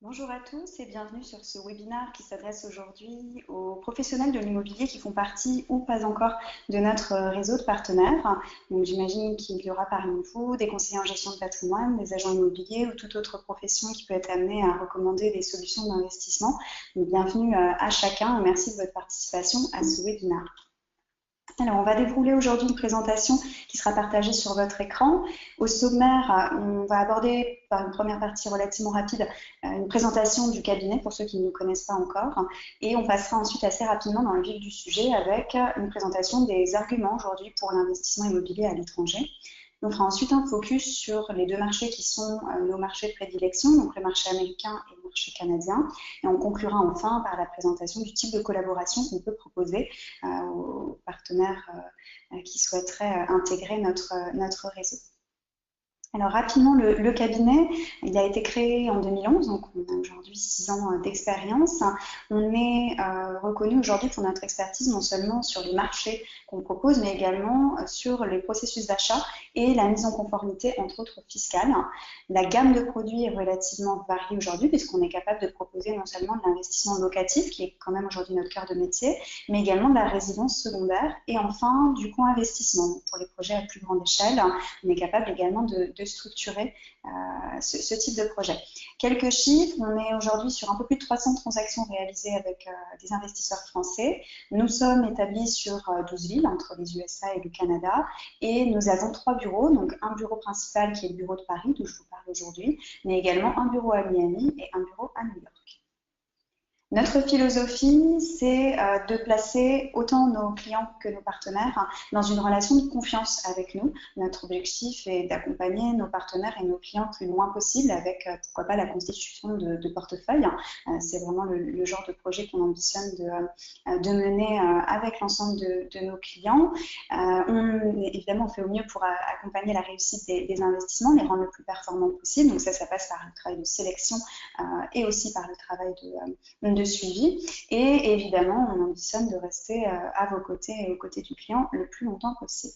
Bonjour à tous et bienvenue sur ce webinaire qui s'adresse aujourd'hui aux professionnels de l'immobilier qui font partie ou pas encore de notre réseau de partenaires. Donc j'imagine qu'il y aura parmi vous des conseillers en gestion de patrimoine, des agents immobiliers ou toute autre profession qui peut être amenée à recommander des solutions d'investissement. Donc bienvenue à chacun et merci de votre participation à ce webinaire. Alors, on va dérouler aujourd'hui une présentation qui sera partagée sur votre écran. Au sommaire, on va aborder par une première partie relativement rapide une présentation du cabinet pour ceux qui ne nous connaissent pas encore. Et on passera ensuite assez rapidement dans le vif du sujet avec une présentation des arguments aujourd'hui pour l'investissement immobilier à l'étranger. On fera ensuite un focus sur les deux marchés qui sont nos marchés de prédilection, donc le marché américain et le marché canadien. Et on conclura enfin par la présentation du type de collaboration qu'on peut proposer aux partenaires qui souhaiteraient intégrer notre réseau. Alors rapidement, le cabinet, il a été créé en 2011, donc on a aujourd'hui 6 ans d'expérience. On est reconnu aujourd'hui pour notre expertise non seulement sur les marchés qu'on propose, mais également sur les processus d'achat et la mise en conformité, entre autres fiscales. La gamme de produits est relativement variée aujourd'hui, puisqu'on est capable de proposer non seulement de l'investissement locatif, qui est quand même aujourd'hui notre cœur de métier, mais également de la résidence secondaire, et enfin du co-investissement. Pour les projets à plus grande échelle, on est capable également de structurer ce type de projet. Quelques chiffres, on est aujourd'hui sur un peu plus de 300 transactions réalisées avec des investisseurs français. Nous sommes établis sur 12 villes entre les USA et le Canada et nous avons 3 bureaux, donc un bureau principal qui est le bureau de Paris d'où je vous parle aujourd'hui, mais également un bureau à Miami et un bureau à New York. Notre philosophie, c'est de placer autant nos clients que nos partenaires dans une relation de confiance avec nous. Notre objectif est d'accompagner nos partenaires et nos clients le plus loin possible avec, pourquoi pas, la constitution de portefeuilles. C'est vraiment le genre de projet qu'on ambitionne de mener avec l'ensemble de nos clients. Évidemment, on fait au mieux pour accompagner la réussite des investissements, les rendre le plus performants possible. Donc ça passe par le travail de sélection et aussi par le travail de suivi, et évidemment on ambitionne de rester à vos côtés et aux côtés du client le plus longtemps possible.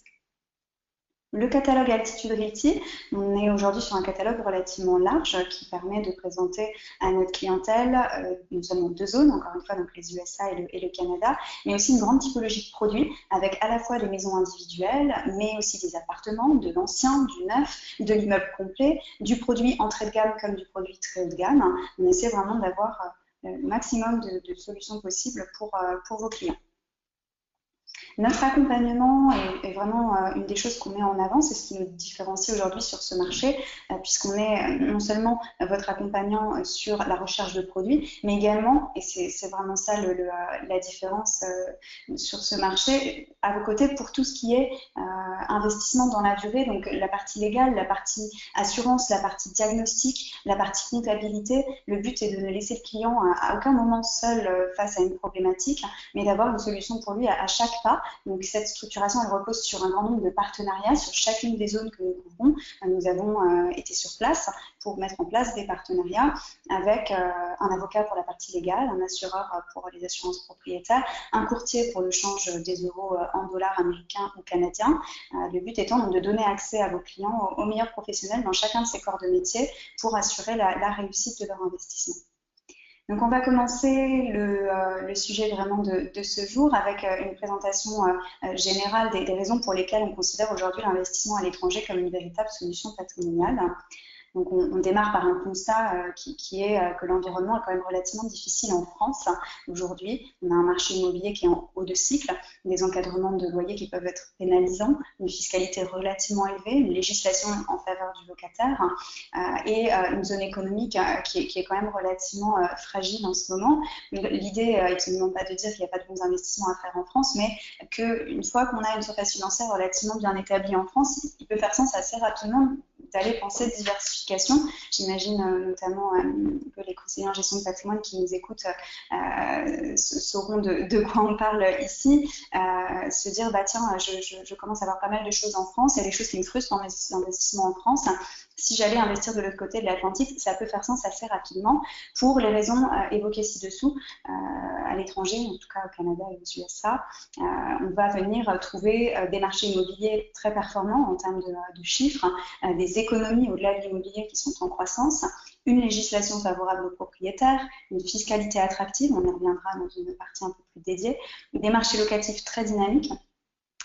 Le catalogue Altitude Realty, on est aujourd'hui sur un catalogue relativement large qui permet de présenter à notre clientèle non seulement deux zones, encore une fois donc les USA et le Canada, mais aussi une grande typologie de produits avec à la fois des maisons individuelles, mais aussi des appartements, de l'ancien, du neuf, de l'immeuble complet, du produit entrée de gamme comme du produit très haut de gamme. On essaie vraiment d'avoir le maximum de solutions possibles pour vos clients. Notre accompagnement est vraiment une des choses qu'on met en avant, c'est ce qui nous différencie aujourd'hui sur ce marché, puisqu'on est non seulement votre accompagnant sur la recherche de produits, mais également, et c'est vraiment ça la différence sur ce marché, à vos côtés pour tout ce qui est investissement dans la durée, donc la partie légale, la partie assurance, la partie diagnostic, la partie comptabilité. Le but est de ne laisser le client à aucun moment seul face à une problématique, mais d'avoir une solution pour lui à chaque pas. Donc cette structuration, elle repose sur un grand nombre de partenariats sur chacune des zones que nous couvrons. Nous avons été sur place pour mettre en place des partenariats avec un avocat pour la partie légale, un assureur pour les assurances propriétaires, un courtier pour le change des euros en dollars américains ou canadiens. Le but étant donc de donner accès à vos clients aux meilleurs professionnels dans chacun de ces corps de métier pour assurer la réussite de leur investissement. Donc on va commencer le sujet vraiment de ce jour avec une présentation générale des raisons pour lesquelles on considère aujourd'hui l'investissement à l'étranger comme une véritable solution patrimoniale. Donc on démarre par un constat qui est que l'environnement est quand même relativement difficile en France aujourd'hui. On a un marché immobilier qui est en haut de cycle, des encadrements de loyers qui peuvent être pénalisants, une fiscalité relativement élevée, une législation en faveur du locataire et une zone économique qui est quand même relativement fragile en ce moment. L'idée est absolument pas de dire qu'il n'y a pas de bons investissements à faire en France, mais qu'une fois qu'on a une surface financière relativement bien établie en France, il peut faire sens assez rapidement d'aller penser diversification. J'imagine notamment que les conseillers en gestion de patrimoine qui nous écoutent sauront de quoi on parle ici. Se dire, bah tiens, je commence à avoir pas mal de choses en France, il y a des choses qui me frustrent dans l'investissement en France. Si j'allais investir de l'autre côté de l'Atlantique, ça peut faire sens assez rapidement pour les raisons évoquées ci-dessous. À l'étranger, en tout cas au Canada et aux USA, on va venir trouver des marchés immobiliers très performants en termes de chiffres, des économies au-delà de l'immobilier qui sont en croissance, une législation favorable aux propriétaires, une fiscalité attractive, on y reviendra dans une partie un peu plus dédiée, des marchés locatifs très dynamiques.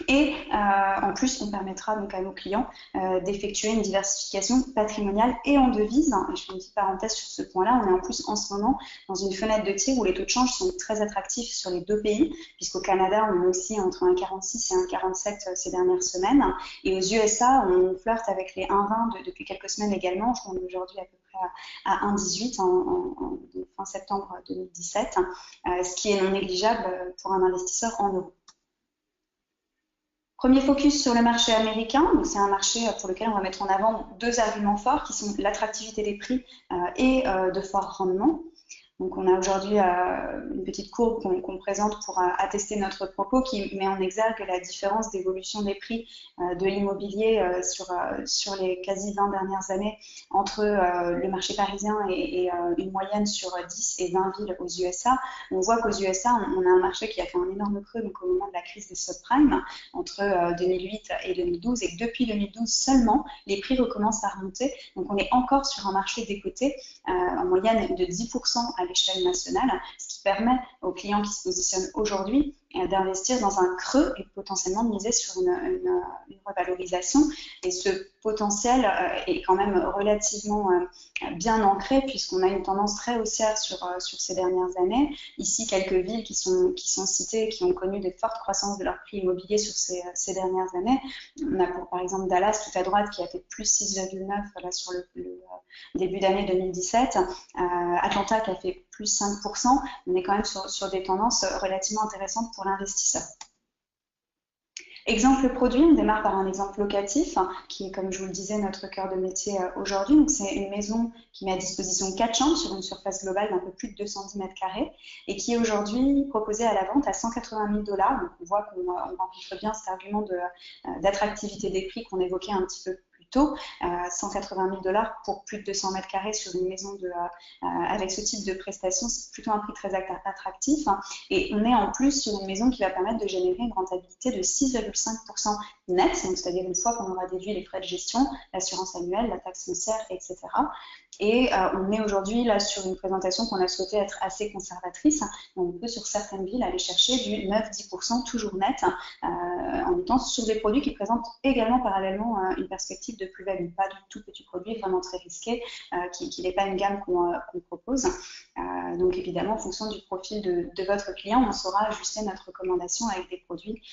Et en plus, on permettra donc à nos clients d'effectuer une diversification patrimoniale et en devises. Et je fais une petite parenthèse sur ce point-là. On est en plus en ce moment dans une fenêtre de tir où les taux de change sont très attractifs sur les deux pays, puisqu'au Canada, on est aussi entre 1,46 et 1,47 ces dernières semaines. Et aux USA, on flirte avec les 1,20 depuis quelques semaines également. On est aujourd'hui à peu près à 1,18 en fin septembre 2017, ce qui est non négligeable pour un investisseur en euros. Premier focus sur le marché américain, c'est un marché pour lequel on va mettre en avant deux arguments forts qui sont l'attractivité des prix et de forts rendements. Donc on a aujourd'hui une petite courbe qu'on présente pour attester notre propos qui met en exergue la différence d'évolution des prix de l'immobilier sur les quasi 20 dernières années entre le marché parisien et une moyenne sur 10 et 20 villes aux USA. On voit qu'aux USA, on a un marché qui a fait un énorme creux donc, au moment de la crise des subprimes entre 2008 et 2012 et que depuis 2012 seulement, les prix recommencent à remonter. Donc on est encore sur un marché décoté en moyenne de 10% à l'échelle nationale, ce qui permet aux clients qui se positionnent aujourd'hui d'investir dans un creux et potentiellement de miser sur une revalorisation. Et ce potentiel est quand même relativement bien ancré puisqu'on a une tendance très haussière sur ces dernières années. Ici, quelques villes qui sont citées, qui ont connu des fortes croissances de leur prix immobilier sur ces dernières années. On a par exemple Dallas tout à droite qui a fait plus 6,9 sur le début d'année 2017. Atlanta qui a fait plus 5%. On est quand même sur des tendances relativement intéressantes pour l'investisseur. Exemple produit, on démarre par un exemple locatif qui est, comme je vous le disais, notre cœur de métier aujourd'hui. Donc, c'est une maison qui met à disposition 4 chambres sur une surface globale d'un peu plus de 210 mètres carrés et qui est aujourd'hui proposée à la vente à 180 000 $. Donc, on voit qu'on rencontre bien cet argument d'attractivité des prix qu'on évoquait un petit peu plus tôt. 180 000 $ pour plus de 200 mètres carrés sur une maison avec ce type de prestation, c'est plutôt un prix très attractif. Et on est en plus sur une maison qui va permettre de générer une rentabilité de 6,5% net, c'est-à-dire une fois qu'on aura déduit les frais de gestion, l'assurance annuelle, la taxe foncière, etc. Et on est aujourd'hui là sur une présentation qu'on a souhaité être assez conservatrice. On peut sur certaines villes aller chercher du 9-10% toujours net en étant sur des produits qui présentent également parallèlement une perspective de plus-value, pas du tout petit produit vraiment très risqué, qui n'est pas une gamme qu'on propose. Donc évidemment, en fonction du profil de votre client, on saura ajuster notre recommandation avec des produits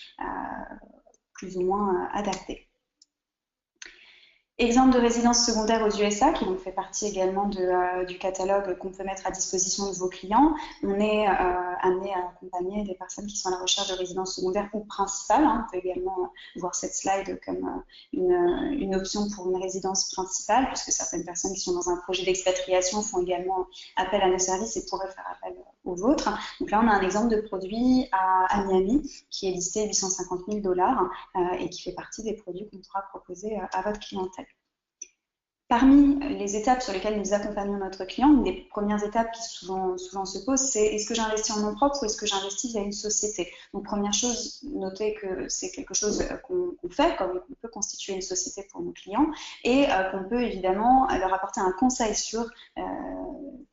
plus ou moins adaptés. Exemple de résidence secondaire aux USA, qui donc fait partie également du catalogue qu'on peut mettre à disposition de vos clients. On est amené à accompagner des personnes qui sont à la recherche de résidence secondaire ou principale. On peut également voir cette slide comme une option pour une résidence principale, puisque certaines personnes qui sont dans un projet d'expatriation font également appel à nos services et pourraient faire appel aux vôtres. Donc là, on a un exemple de produit à Miami qui est listé 850 000 $ et qui fait partie des produits qu'on pourra proposer à votre clientèle. Parmi les étapes sur lesquelles nous accompagnons notre client, une des premières étapes qui souvent se pose, c'est est-ce que j'investis en nom propre ou est-ce que j'investis via une société? Donc première chose, notez que c'est quelque chose qu'on fait, comme on peut constituer une société pour nos clients et qu'on peut évidemment leur apporter un conseil sur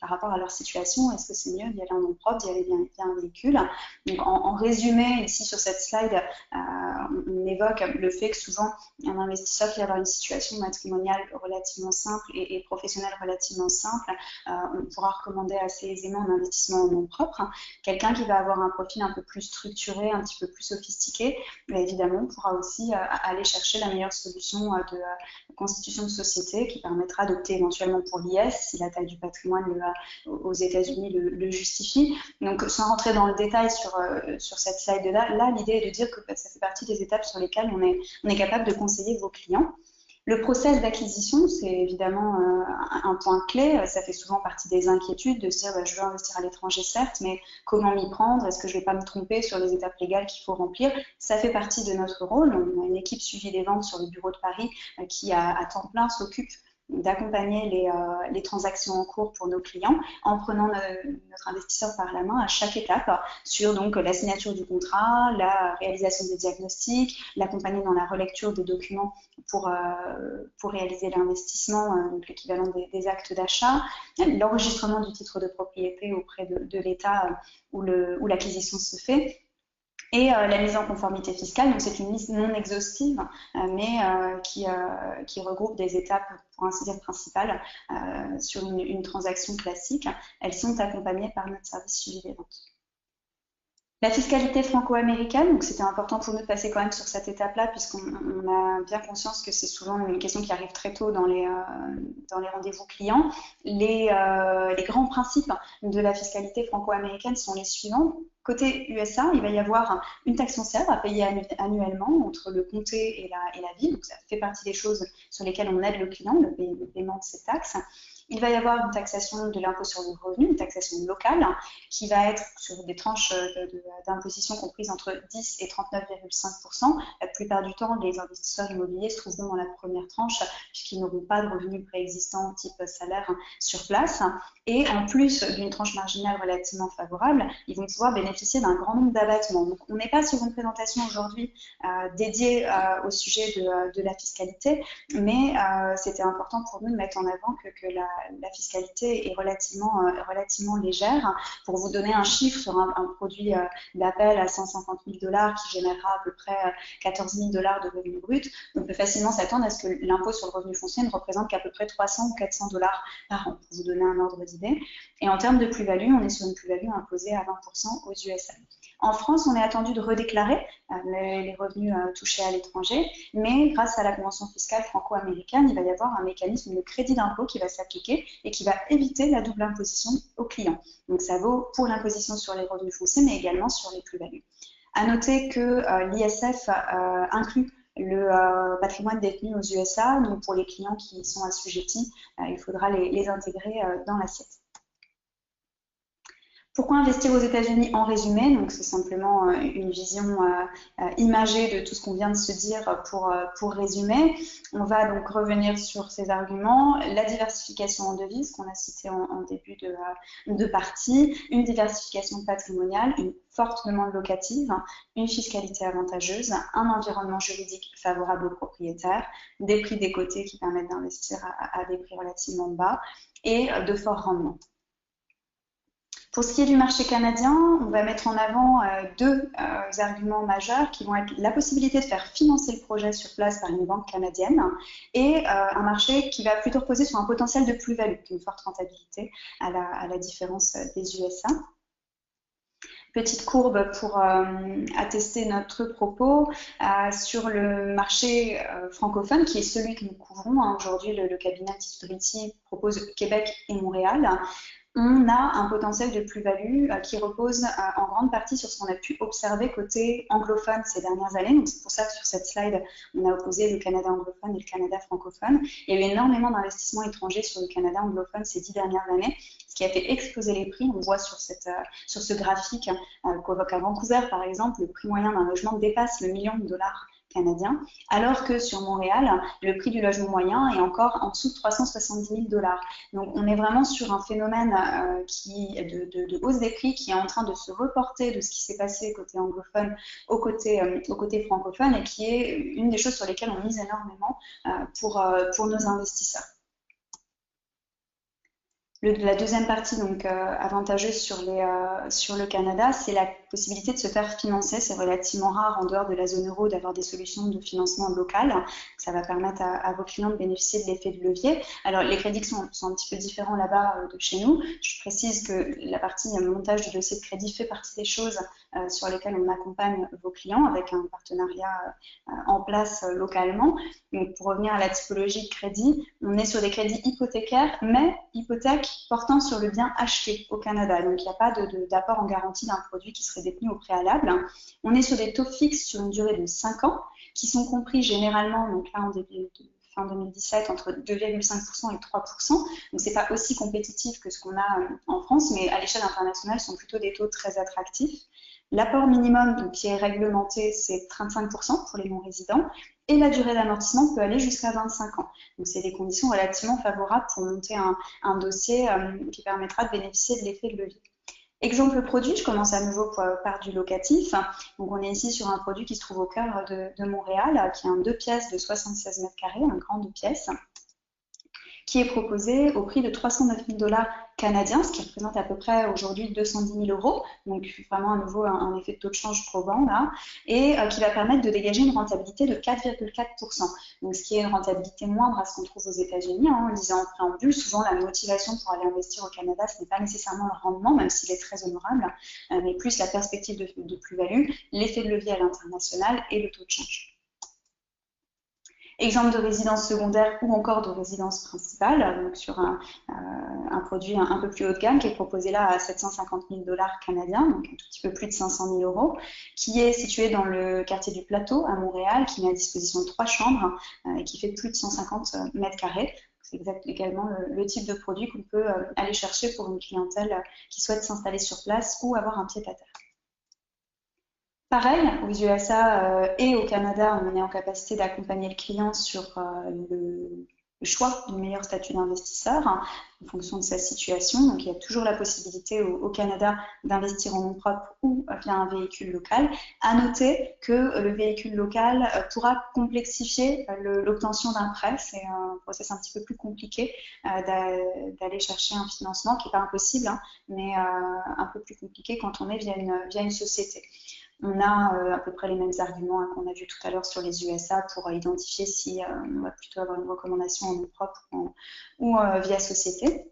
par rapport à leur situation, est-ce que c'est mieux d'y aller en nom propre, d'y aller via un véhicule. Donc en résumé, ici sur cette slide, on évoque le fait que souvent un investisseur qui va avoir une situation matrimoniale relativement simple et professionnelle relativement simple, on pourra recommander assez aisément un investissement en nom propre. Quelqu'un qui va avoir un profil un peu plus structuré, un petit peu plus sophistiqué, évidemment, on pourra aussi aller chercher la meilleure solution de constitution de société qui permettra d'opter éventuellement pour l'IS si la taille du patrimoine aux États-Unis le justifie. Donc, sans rentrer dans le détail sur cette slide-là, l'idée est de dire que ça fait partie des étapes sur lesquelles on est capable de conseiller vos clients. Le process d'acquisition, c'est évidemment un point clé. Ça fait souvent partie des inquiétudes de se dire je veux investir à l'étranger, certes, mais comment m'y prendre? Est-ce que je ne vais pas me tromper sur les étapes légales qu'il faut remplir? Ça fait partie de notre rôle. On a une équipe suivi des ventes sur le bureau de Paris qui, à temps plein, s'occupe d'accompagner les transactions en cours pour nos clients en prenant notre investisseur par la main à chaque étape sur donc la signature du contrat, la réalisation des diagnostics, l'accompagner dans la relecture des documents pour réaliser l'investissement, donc l'équivalent des actes d'achat, l'enregistrement du titre de propriété auprès de l'État où l'acquisition se fait, et la mise en conformité fiscale. Donc c'est une liste non exhaustive, mais qui regroupe des étapes, pour ainsi dire, principales sur une transaction classique. Elles sont accompagnées par notre service suivi des ventes. La fiscalité franco-américaine, donc c'était important pour nous de passer quand même sur cette étape-là, puisqu'on a bien conscience que c'est souvent une question qui arrive très tôt dans les rendez-vous clients. Les grands principes de la fiscalité franco-américaine sont les suivants. Côté USA, il va y avoir une taxe foncière à payer annuellement entre le comté et la ville. Donc ça fait partie des choses sur lesquelles on aide le client, le paiement de ces taxes. Il va y avoir une taxation de l'impôt sur le revenu, une taxation locale, qui va être sur des tranches d'imposition comprises entre 10 et 39,5%. La plupart du temps, les investisseurs immobiliers se trouveront dans la première tranche, puisqu'ils n'auront pas de revenus préexistants type salaire sur place. Et en plus d'une tranche marginale relativement favorable, ils vont pouvoir bénéficier d'un grand nombre d'abattements. Donc on n'est pas sur une présentation aujourd'hui dédiée au sujet de la fiscalité, mais c'était important pour nous de mettre en avant que la fiscalité est relativement légère. Pour vous donner un chiffre sur un produit d'appel à 150 000 $ qui générera à peu près 14 000 $ de revenus bruts, on peut facilement s'attendre à ce que l'impôt sur le revenu foncier ne représente qu'à peu près 300 ou 400 $ par an, pour vous donner un ordre d'idée. Et en termes de plus-value, on est sur une plus-value imposée à 20% aux USA. En France, on est attendu de redéclarer les revenus touchés à l'étranger, mais grâce à la convention fiscale franco-américaine, il va y avoir un mécanisme de crédit d'impôt qui va s'appliquer et qui va éviter la double imposition aux clients. Donc ça vaut pour l'imposition sur les revenus fonciers, mais également sur les plus-values. À noter que l'ISF inclut le patrimoine détenu aux USA, donc pour les clients qui sont assujettis, il faudra les intégrer dans l'assiette. Pourquoi investir aux États-Unis en résumé? Donc c'est simplement une vision imagée de tout ce qu'on vient de se dire pour résumer. On va donc revenir sur ces arguments. La diversification en devises qu'on a cité en début de partie, une diversification patrimoniale, une forte demande locative, une fiscalité avantageuse, un environnement juridique favorable aux propriétaires, des prix décotés qui permettent d'investir à des prix relativement bas et de forts rendements. Pour ce qui est du marché canadien, on va mettre en avant deux arguments majeurs qui vont être la possibilité de faire financer le projet sur place par une banque canadienne et un marché qui va plutôt reposer sur un potentiel de plus-value, une forte rentabilité à la différence des USA. Petite courbe pour attester notre propos sur le marché francophone qui est celui que nous couvrons. Aujourd'hui, le cabinet Titoubrity propose Québec et Montréal. On a un potentiel de plus-value qui repose en grande partie sur ce qu'on a pu observer côté anglophone ces dernières années. Donc c'est pour ça que sur cette slide, on a opposé le Canada anglophone et le Canada francophone. Il y a eu énormément d'investissements étrangers sur le Canada anglophone ces 10 dernières années, ce qui a fait exploser les prix. On voit sur ce graphique qu'à Vancouver, par exemple, le prix moyen d'un logement dépasse le $1 million canadien, alors que sur Montréal, le prix du logement moyen est encore en dessous de 370 000 $. Donc on est vraiment sur un phénomène de hausse des prix qui est en train de se reporter de ce qui s'est passé côté anglophone au côté francophone et qui est une des choses sur lesquelles on mise énormément pour nos investisseurs. La deuxième partie, donc avantageuse sur le Canada, c'est la possibilité de se faire financer. C'est relativement rare en dehors de la zone euro d'avoir des solutions de financement locales. Ça va permettre à vos clients de bénéficier de l'effet de levier. Alors les crédits sont un petit peu différents là-bas de chez nous. Je précise que la partie montage du dossier de crédit fait partie des choses sur lesquelles on accompagne vos clients avec un partenariat en place localement. Donc pour revenir à la typologie de crédit, on est sur des crédits hypothécaires, mais hypothèques portant sur le bien acheté au Canada. Donc, il n'y a pas d'apport en garantie d'un produit qui serait détenu au préalable. On est sur des taux fixes sur une durée de 5 ans qui sont compris généralement, donc là, en début de fin 2017 entre 2,5% et 3%. Donc, c'est pas aussi compétitif que ce qu'on a en France, mais à l'échelle internationale, ce sont plutôt des taux très attractifs. L'apport minimum, donc, qui est réglementé, c'est 35% pour les non-résidents. Et la durée d'amortissement peut aller jusqu'à 25 ans. Donc, c'est des conditions relativement favorables pour monter un dossier qui permettra de bénéficier de l'effet de levier. Exemple produit, je commence à nouveau par du locatif. Donc, on est ici sur un produit qui se trouve au cœur de Montréal, qui est un 2 pièces de 76 mètres carrés, un grand 2 pièces, qui est proposé au prix de 309 000 $ canadiens, ce qui représente à peu près aujourd'hui 210 000 €, donc vraiment à nouveau un effet de taux de change probant là, et qui va permettre de dégager une rentabilité de 4,4%. Donc ce qui est une rentabilité moindre à ce qu'on trouve aux États-Unis. On le disait en préambule, souvent la motivation pour aller investir au Canada, ce n'est pas nécessairement le rendement, même s'il est très honorable, mais plus la perspective de plus-value, l'effet de levier à l'international et le taux de change. Exemple de résidence secondaire ou encore de résidence principale, donc sur un produit un peu plus haut de gamme qui est proposé là à 750 000 $ canadiens, donc un tout petit peu plus de 500 000 €, qui est situé dans le quartier du Plateau à Montréal, qui met à disposition 3 chambres et qui fait plus de 150 mètres carrés. C'est également le type de produit qu'on peut aller chercher pour une clientèle qui souhaite s'installer sur place ou avoir un pied-à-terre. Pareil, aux USA et au Canada, on est en capacité d'accompagner le client sur le choix du meilleur statut d'investisseur en fonction de sa situation. Donc, il y a toujours la possibilité au Canada d'investir en nom propre ou via un véhicule local. À noter que le véhicule local pourra complexifier l'obtention d'un prêt. C'est un process un petit peu plus compliqué d'aller chercher un financement qui n'est pas impossible, mais un peu plus compliqué quand on est via une société. On a à peu près les mêmes arguments qu'on a vus tout à l'heure sur les USA pour identifier si on va plutôt avoir une recommandation en nom propre ou via société.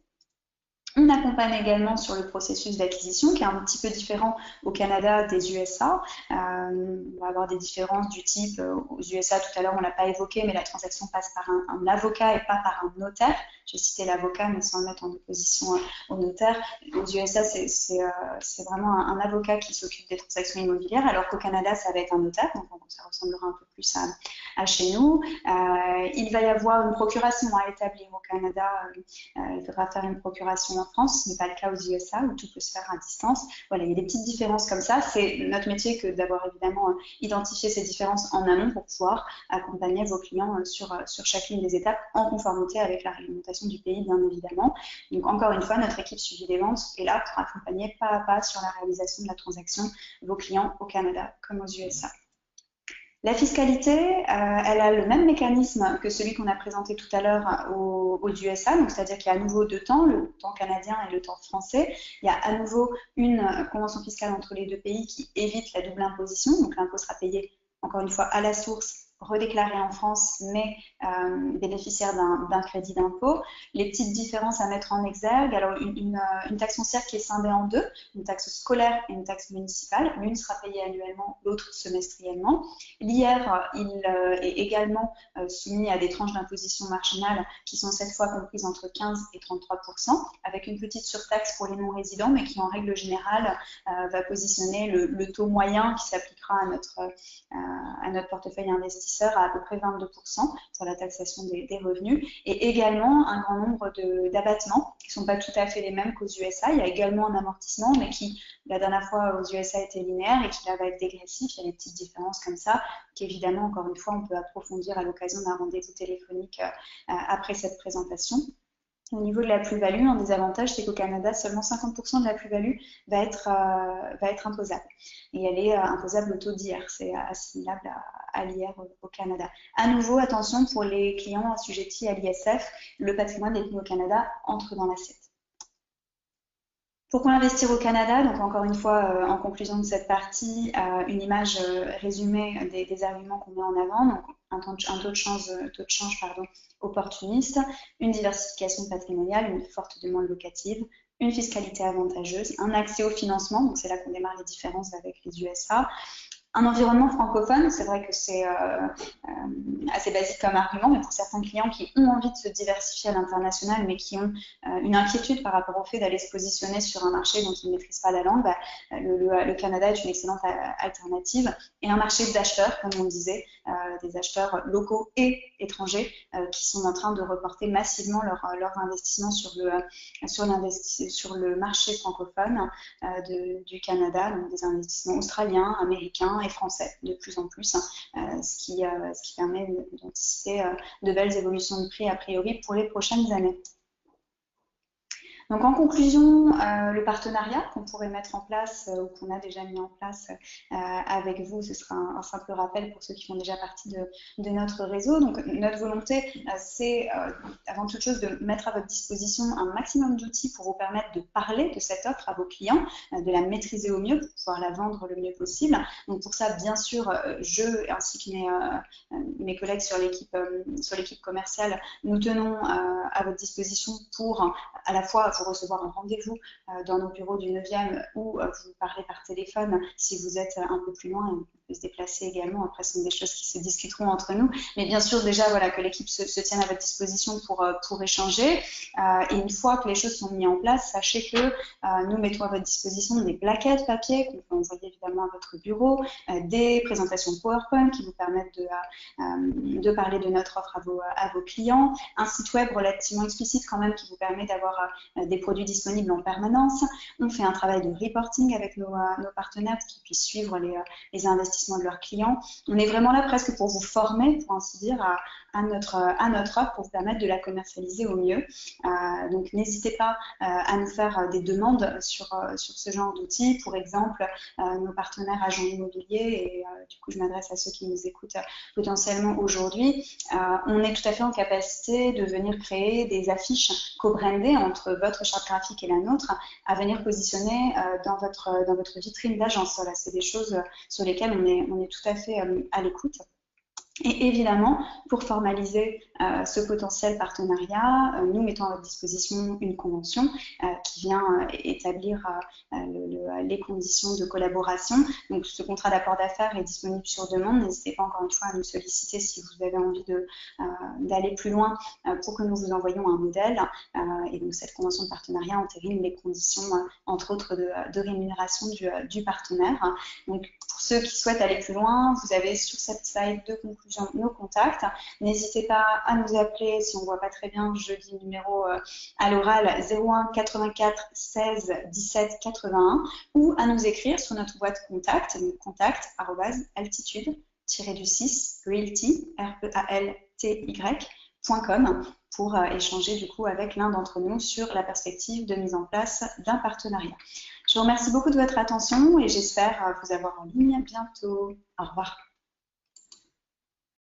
On accompagne également sur le processus d'acquisition qui est un petit peu différent au Canada des USA. On va avoir des différences du type, aux USA tout à l'heure on ne l'a pas évoqué, mais la transaction passe par un avocat et pas par un notaire. J'ai cité l'avocat mais sans le mettre en opposition au notaire. Aux USA c'est vraiment un avocat qui s'occupe des transactions immobilières, alors qu'au Canada ça va être un notaire, donc ça ressemblera un peu plus à chez nous. Il va y avoir une procuration à établir au Canada, il faudra faire une procuration en France, ce n'est pas le cas aux USA où tout peut se faire à distance. Voilà, il y a des petites différences comme ça. C'est notre métier que d'avoir évidemment identifié ces différences en amont pour pouvoir accompagner vos clients sur chacune des étapes en conformité avec la réglementation du pays, bien évidemment. Donc encore une fois, notre équipe suivi des ventes est là pour accompagner pas à pas sur la réalisation de la transaction vos clients au Canada comme aux USA. La fiscalité, elle a le même mécanisme que celui qu'on a présenté tout à l'heure aux USA, donc c'est-à-dire qu'il y a à nouveau 2 temps, le temps canadien et le temps français. Il y a à nouveau une convention fiscale entre les 2 pays qui évite la double imposition, donc l'impôt sera payé encore une fois à la source, redéclaré en France, mais bénéficiaire d'un crédit d'impôt. Les petites différences à mettre en exergue, alors une taxe foncière qui est scindée en 2, une taxe scolaire et une taxe municipale. L'une sera payée annuellement, l'autre semestriellement. L'IR, il est également soumis à des tranches d'imposition marginale qui sont cette fois comprises entre 15 et 33%, avec une petite surtaxe pour les non-résidents, mais qui en règle générale va positionner le taux moyen qui s'appliquera à notre portefeuille investisseur à peu près 22% sur la taxation des revenus, et également un grand nombre d'abattements qui ne sont pas tout à fait les mêmes qu'aux USA. Il y a également un amortissement, mais qui, la dernière fois aux USA, était linéaire et qui là va être dégressif. Il y a des petites différences comme ça, qu'évidemment, encore une fois, on peut approfondir à l'occasion d'un rendez-vous téléphonique après cette présentation. Au niveau de la plus-value, un des avantages, c'est qu'au Canada, seulement 50% de la plus-value va être imposable. Et elle est imposable au taux d'IR, c'est assimilable à l'IR au Canada. À nouveau, attention, pour les clients assujettis à l'ISF, le patrimoine détenu au Canada entre dans l'assiette. Pourquoi investir au Canada? Donc encore une fois, en conclusion de cette partie, une image résumée des arguments qu'on met en avant. Donc un taux de change opportuniste, une diversification patrimoniale, une forte demande locative, une fiscalité avantageuse, un accès au financement, donc c'est là qu'on démarre les différences avec les USA, Un environnement francophone, c'est vrai que c'est assez basique comme argument, mais pour certains clients qui ont envie de se diversifier à l'international, mais qui ont une inquiétude par rapport au fait d'aller se positionner sur un marché dont ils ne maîtrisent pas la langue, le Canada est une excellente alternative. Et un marché d'acheteurs, comme on disait, des acheteurs locaux et étrangers qui sont en train de reporter massivement leurs investissements sur le marché francophone du Canada, donc des investissements australiens, américains et français de plus en plus, ce qui permet d'anticiper de belles évolutions de prix a priori pour les prochaines années. Donc en conclusion, le partenariat qu'on pourrait mettre en place ou qu'on a déjà mis en place avec vous, ce sera un simple rappel pour ceux qui font déjà partie de notre réseau. Donc notre volonté, c'est avant toute chose de mettre à votre disposition un maximum d'outils pour vous permettre de parler de cette offre à vos clients, de la maîtriser au mieux pour pouvoir la vendre le mieux possible. Donc pour ça, bien sûr, je ainsi que mes collègues sur l'équipe commerciale, nous tenons à votre disposition pour à la fois vous recevoir un rendez-vous dans nos bureaux du 9e ou vous parler par téléphone si vous êtes un peu plus loin, et on peut se déplacer également. Après, ce sont des choses qui se discuteront entre nous. Mais bien sûr, déjà, voilà, que l'équipe se tienne à votre disposition pour échanger. Et une fois que les choses sont mises en place, sachez que nous mettons à votre disposition des plaquettes papier qu'on peut envoyer évidemment à votre bureau, des présentations PowerPoint qui vous permettent de parler de notre offre à vos clients, un site web relativement explicite quand même qui vous permet d'avoir des produits disponibles en permanence. On fait un travail de reporting avec nos partenaires pour qu'ils puissent suivre les investissements de leurs clients. On est vraiment là presque pour vous former, pour ainsi dire, à notre offre pour vous permettre de la commercialiser au mieux. Donc n'hésitez pas à nous faire des demandes sur ce genre d'outils. Pour exemple, nos partenaires agents immobiliers, et du coup je m'adresse à ceux qui nous écoutent potentiellement aujourd'hui, on est tout à fait en capacité de venir créer des affiches co-brandées entre votre charte graphique et la nôtre, à venir positionner dans votre vitrine d'agence. Voilà, c'est des choses sur lesquelles on est tout à fait à l'écoute. Et évidemment, pour formaliser ce potentiel partenariat, nous mettons à votre disposition une convention qui vient établir les conditions de collaboration. Donc, ce contrat d'apport d'affaires est disponible sur demande. N'hésitez pas encore une fois à nous solliciter si vous avez envie d'aller plus loin pour que nous vous envoyions un modèle. Et donc, cette convention de partenariat entérine les conditions, entre autres, de rémunération du partenaire. Donc, pour ceux qui souhaitent aller plus loin, vous avez sur cette slide de conclusion nos contacts. N'hésitez pas à nous appeler si on ne voit pas très bien. Je dis le numéro à l'oral 01 84 16 17 81 ou à nous écrire sur notre boîte contact, contact@altitude-du6 realty realty.com pour échanger du coup avec l'un d'entre nous sur la perspective de mise en place d'un partenariat. Je vous remercie beaucoup de votre attention et j'espère vous avoir en ligne bientôt. Au revoir.